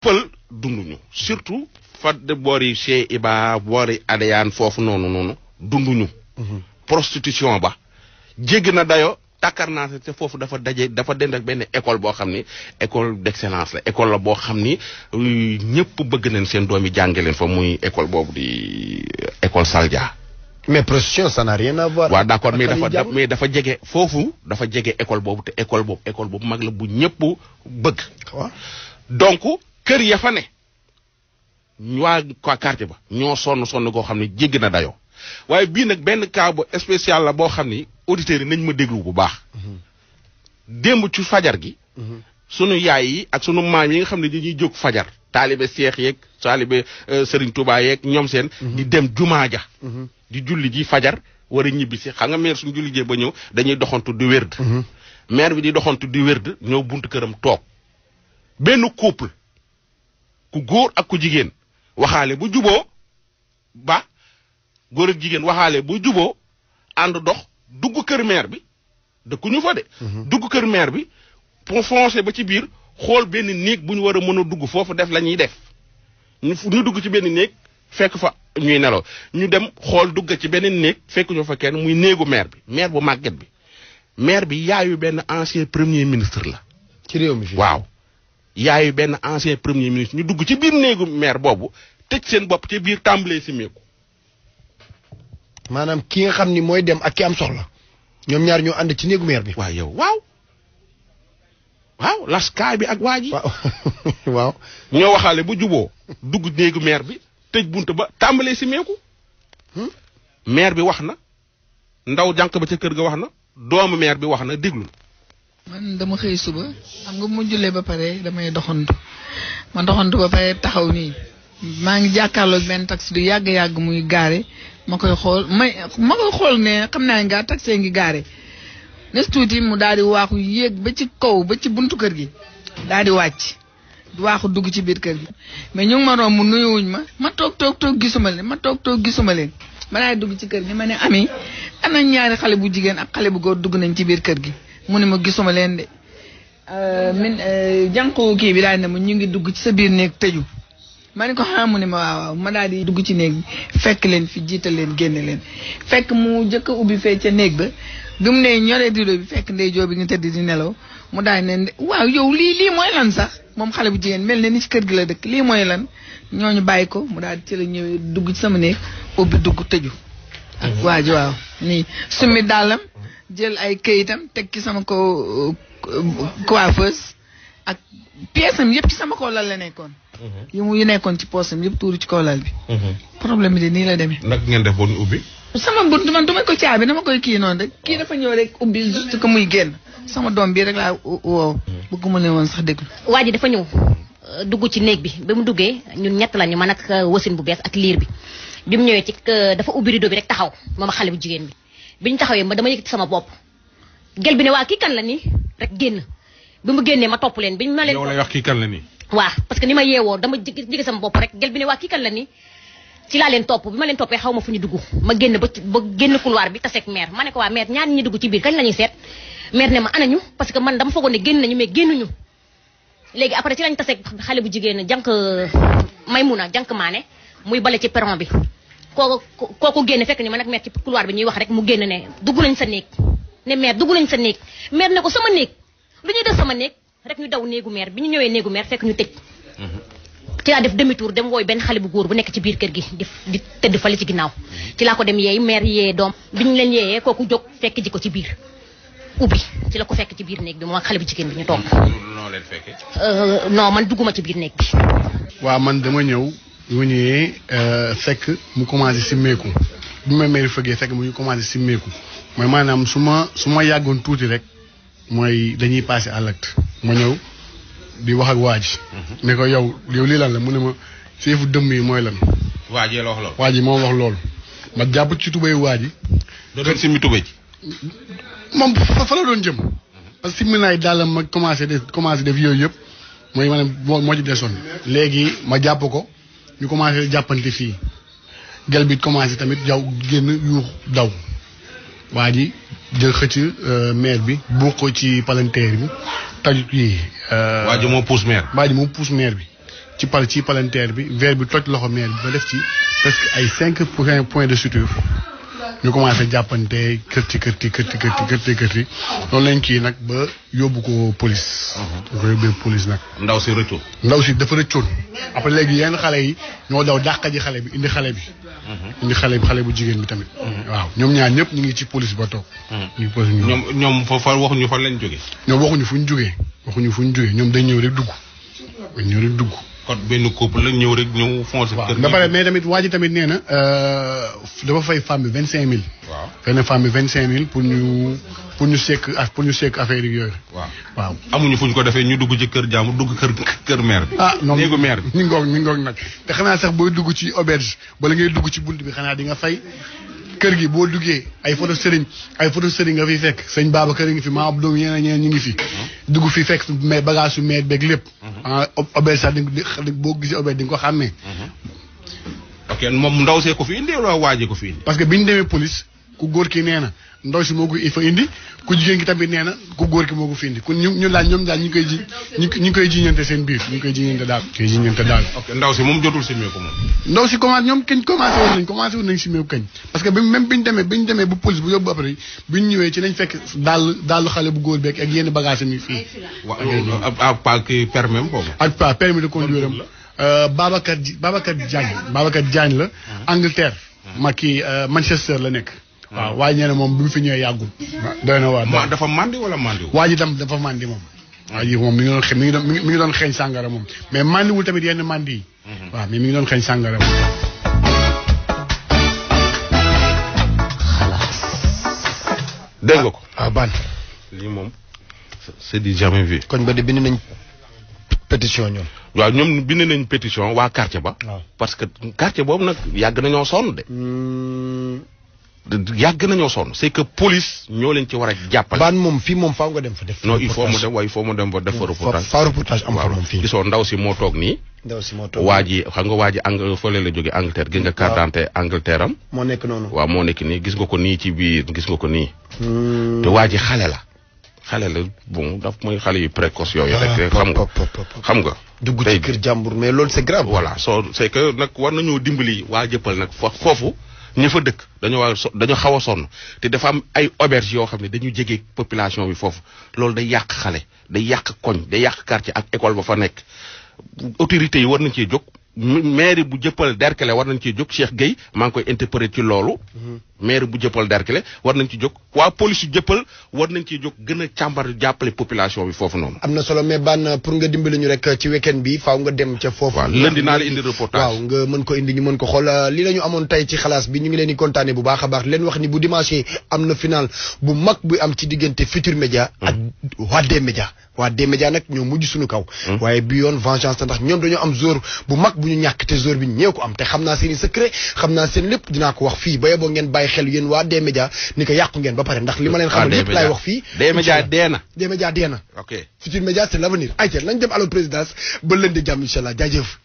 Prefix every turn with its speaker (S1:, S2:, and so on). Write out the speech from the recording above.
S1: pël dunduñu surtout fa de boori chez Iba boori Adéane foofu noonu dunduñu prostitution ba jéggi na dayo takkar naa te foofu dafa dend ak benn école boo xam ni école d'excellence la école la boo xam ni ñëpp bëgg nañ seen doom yi jànge leen fa muy école boobu di école Saldia.
S2: mais prostitution ça n'a rien à voir.
S1: waaw d'accord mais dafa jege foofu dafa jege école boobu te école boobu mag la bu ñëpp bëgg. donc kër ya fa ne waa quartier ba ñoo sonn goo xam ne jéggi na dayoo waaye bii nag benn cas bu spécial la boo xam ni auditeurs yi nañ ma déglu bu baax. démb ci fajar gi. sunu yaay yi ak sunu maam yi nga xam ne dañuy jóg fajar. taalibe Seex yeeg taalibe Serigne Touba yeeg ñoom seen. di dem jumaa ja. di julli ji fajar war a ñibbi si xam nga maire suñu julli jee ba ñëw dañuy doxantu di wérd. maire bi di doxantu di wérd ñëw buntu këram toog. benn couple ku góor ak ku jigéen waxaale bu juboo ba góor ak jigéen waxaale bu juboo ànd dox dugg kër maire bi dëkkuñu fa de. dugg kër maire bi pour foncer ba ci biir xool benn néeg bu ñu war a mën a dugg foofu def la ñuy def ñu dugg ci benn néeg fekk fa ñuy nelaw ñu dem xool dugg ci beneen néeg fekk ñu fa kenn muy néegu maire bi maire bu màgget bi maire bi yaayu benn ancien premier ministre la.
S2: ci réew mi
S1: waaw. yaayu benn ancien premier ministre ñu dugg ci biir néegu maire boobu tëj seen bopp ci biir tàmbalee si meeku.
S2: maanaam ki nga xam ni mooy dem ak ki am soxla ñoom ñaar ñoo ànd ci néegu maire bi.
S1: waaw yow waaw laskaay bi ak waa ji.
S2: waaw
S1: ñoo waxaale bu juboo dugg néegu maire bi tëj bunt ba tàmbalee si meeku. maire bi wax na ndaw jànq ba ca kër ga wax na doomu maire bi wax na déglu.
S3: man dama xëy suba xam nga mu jullee ba pare damay doxantu ma doxantu ba pare taxaw nii maa ngi jàkkaarloog benn taxi du yàgg muy gaare ma koy xool ne xam naa nga taxi ngi gaare nes tuuti mu daal di waaxu yéeg ba ci kaw ba ci buntu kër gi daal di wàcc waaxu dugg ci biir kër gi mais ñu ngi ma romb nuyuwuñ ma toog gisuma leen ma daal di dugg ci kër gi ma ne ami ana ñaari xale bu jigéen ak xale bu góor dugg nañ ci biir kër gi mu ne ma gisuma leen de jànku kii bi daal ne ma ñu ngi dugg ci sa biir néeg tëju ma ne ko mu ne ma waaw ma daal di dugg ci néeg bi fekk leen fi jiital leen génne leen fekk mu jëkk a ubbi fee ca néeg ba bi mu ne ñoree rido bi fekk ndey joo bi nga tëdd di nelaw mu daal ne waaw yow lii mooy lan sax moom xale bu jigéen mel ne ni ci kër gi la dëkk lii mooy lan ñooñu bàyyi ko mu daal ci la ñëwee dugg ci sama néeg ubbi dugg tëju ak waa ji waaw nii summi dàllam jël ay këyitam teg ci sama ko coiffeuse ak pièce am yëpp ci sama kaw lal la nekkoon. yu nekkoon ci poosam yëpp tuuru ci kaw lal bi. problème bi de nii la demee.
S1: nag ngeen def ba ñu ubbi.
S3: sama bunt man du ma ko caabi dama koy kii noonu rek kii dafa ñëw rek ubbi juste que muy génn sama doom bii rek laa woo bëgguma ne woon sax déglu.
S4: waa ji dafa ñëw dugg ci néeg bi ba mu duggee ñun ñett lañu man ak wasin bu bees ak liir bi mu ñëwee ci dafa ubbi rideau bi rek taxaw moom xale bu jigéen bi. biñu taxawee ma dama yëkkati sama bopp gel bi ne waa kii kan la nii rek génn bi mu génnee ma topp leen biñ ma leen.
S1: yow lay wax kii kan la nii.
S4: waaw parce que ni ma yeewoo dama jege sama bopp rek gel bi ne waa kii kan la nii ci laa leen topp bi ma leen toppee xaw ma fu ñu dugg ma génn ba génn couloir bi taseeg maire ma ne ko waa maire ñaar ñi dugg ci biir kañ la ñuy seet maire ne ma anañu parce que man dama foogoon ne génn nañu mais génnuñu léegi après ci lañ taseeg xale bu jigéen jànk Maymuna jànk maane muy bale ci perron bi kooku génn fekk ni man ak maire ci couloir bi ñuy wax rek mu génn ne dugg nañ sa néeg ne maire dugg nañ sa néeg maire ne ko sama néeg lu ñuy def sama néeg rek ñu daw néegu maire bi ñu ñëwee néegu maire fekk ñu tëj ci laa def demi tour dem wooy benn xale bu góor bu nekk ci biir kër gi di tëdd fale ci ginnaaw ci laa ko dem yeey maire yee doom bi ñu leen yeeyee kooku jóg fekk ji ko ci biir ubbi ci la ko fekk ci biir néeg bi moom ak xale bu jigéen bi ñu toog.
S1: noo leen fekkee.
S4: non man dugguma ci biir néeg bi.
S5: waaw man dama ñëw bi ma ñëwee fekk mu commencé simmeeku bi ma mère fëggee fekk mu commencé simmeeku mooy maanaam su ma yàggoon tuuti rek mooy dañuy passé à l'acte ma ñëw di wax ak waa ji ne ko yow lii lan la mu ne ma seefu dëmm yi mooy lan.
S1: waa ji la wax loolu.
S5: waa ji moo wax loolu ma jàpp ci tubéy waa ji.
S1: doo doon simmi tubéy ji.
S5: moom fa la doon jëm. parce que simmi naay daal ma commencé def yooyu yëpp mooy maanaam moo ci desoon. léegi ma jàpp ko ñu commencé jàppante fii gel bi commencé tamit jaw génn yuux daw waa ji jël xëcc maire bi buux ko ci palanteer bi taju kii.
S1: waa ji moo pousse maire.
S5: waa ji moo pousse maire bi ci palanteer bi verre bi toj loxo maire bi ba def ci presque ay 5 points de suture ñu commencé jàppante kërti loolu lañ kii nag ba yóbbu ko police. ko yóbbee police nag.
S1: ndaw si rëccoon.
S5: ndaw si dafa rëccoon après léegi yenn xale yi ñoo daw dàq ji xale bi indi xale bi. indi xale bu jigéen bi tamit. waaw ñoom ñaar ñëpp ñu ngi ci police ba toog. ñu ngi police
S1: ñoom fa waxuñu fan lañ jógee.
S5: ñoom waxuñu fu ñu jógee ñoom dañ ñëw rek dugg.
S1: kon benn couple la ñëw rek ñëw foncé.
S5: waaw ba pare mais tamit waa ji tamit nee na dafa fay femme bi 25000.
S1: waaw
S5: fay femme bi 25000 pour ñu sekk affaire yi yooyu. waaw
S1: amuñu fu ñu ko defee ñu dugg ci kër jaamu dugg kër maire bi.
S5: non
S1: néegu maire bi.
S5: mi ngoog nag te xanaa sax booy dugg ci auberge bala ngay dugg ci bunt bi xanaa di nga fay. kër gi boo duggee ay photo sëriñ nga fi fekk sëñ Babacar ngi fi maa Abdou ñeneen ñu ngi fi. dugg fi fekk mais bagage su maire beeg lépp. auberge sax boo gisee auberge di nga ko xàmmee.
S1: ok moom ndaw see ko fi indi wala waajee ko fi indi.
S5: parce que bi ñu demee police ku góor ki nee na ndaw si moo ko fa indi ku jigéen ki tamit nee na ku góor ki moo ko fi indi ku ñu laaj ñoom daal ñu ngi koy jiñante seen biir ñu ngi koy jiñante daal.
S1: ok ndaw si moom jotul simeeku moom.
S5: ndaw si ñoom kañ commencé woon nañ simeeku kañ parce que même biñu demee bu police bu yóbbu après biñu ñëwee ci lañ fekk daal xale bu góor beeg ak yenn bagage yi fii.
S1: ak pas kii permis boobu.
S5: ak pas permis de conduire am. Babacar Diagne la. Angleterre. ma kii Manchester la nekk. waaw waaye ñee ne moom bi mu fi ñëwee yàggul. doy na waar
S1: dafa mandi wala mandi wu.
S5: waa ji tam dafa mandi moom. waa ji moom mi ngi doon xeeñ sàngara moom mais mandiwul tamit yenn mandi yi. waaw mais mi ngi doon xeeñ sàngara moom.
S1: dégg nga ko.
S2: ban.
S1: lii moom c'est du jamais vu.
S2: koñ ba de bind nañ pétition ñoom.
S1: waaw ñoom bind nañ pétition waa quartier ba. parce que quartier boobu nag yàgg nañoo sonn de. yàgg nañoo sonn c'est que police ñoo leen ci war a jàppale.
S2: ban moom fii moom faaw nga dem fa def.
S1: non il faut mu dem ba def fa reportage.
S2: fa reportage am fa moom fii.
S1: gisoo ndaw si moo toog nii. waa ji xam nga waa ji fële la jóge Angleterre gis nga carte d'identité Angleterre am.
S2: moo nekk noonu.
S1: waaw moo nekk nii gis nga ko nii ci biir gis nga ko nii. te waa ji xale la bon daf mooy xale yu précoce yooyu rek xam nga.
S2: dugg ci kër jàmbur mais loolu c'est grave.
S1: voilà c'est que nag war nañoo dimbali waa jëppal nag foofu ña fa dëkk dañoo xaw a sonn te dafa am ay auberge yoo xam ne dañu jege population bi foofu loolu day yàq xale day yàq koñ day yàq quartier ak école ba fa nekk autorités yi war nañ cee jóg maire bu jëppal Derklé war nañ cee jóg Cheikh Gueye maa ngi koy interpréter ci loolu maire bu jëppal Derklé war nañ ci jóg waa police yu jëppal war nañ ci jóg gën a càmbar jàppale population bi foofu noonu.
S2: am na solo mais ban pour nga dimbali ñu rek ci week-end bi faaw nga dem ca foofu.
S1: waaw lundi naa la indi reportage.
S2: waaw nga mën ko indi ñu mën ko xool li la ñu amoon tey ci xalaas bi ñu ngi leen di kontaane bu baax a baax leen wax ni bu dimanche am na final bu mag bu am ci diggante Futur Média ak waa D-Média waa D-Média nag ñoo mujj suñu kaw. waaye bi yoon vengeance ndax ñoom dañoo am jour bu mag bu ñu ñàkk te jour bi ñëw ko am te xam naa seen i secret xam naa seen lépp dinaa ko wax fii ba yeboo ngeen bàyyi xel yéen waa D-Média ni ko yàqu ngeen ba pare ndax li ma leen xamal lépp laay wax fii.
S1: D-Média dee na.
S2: D-Média dee na.
S1: ok
S2: Futur Média c'est l'avenir ayca nañ dem à la présidence ba leen di jàmm incha allah jaajëf.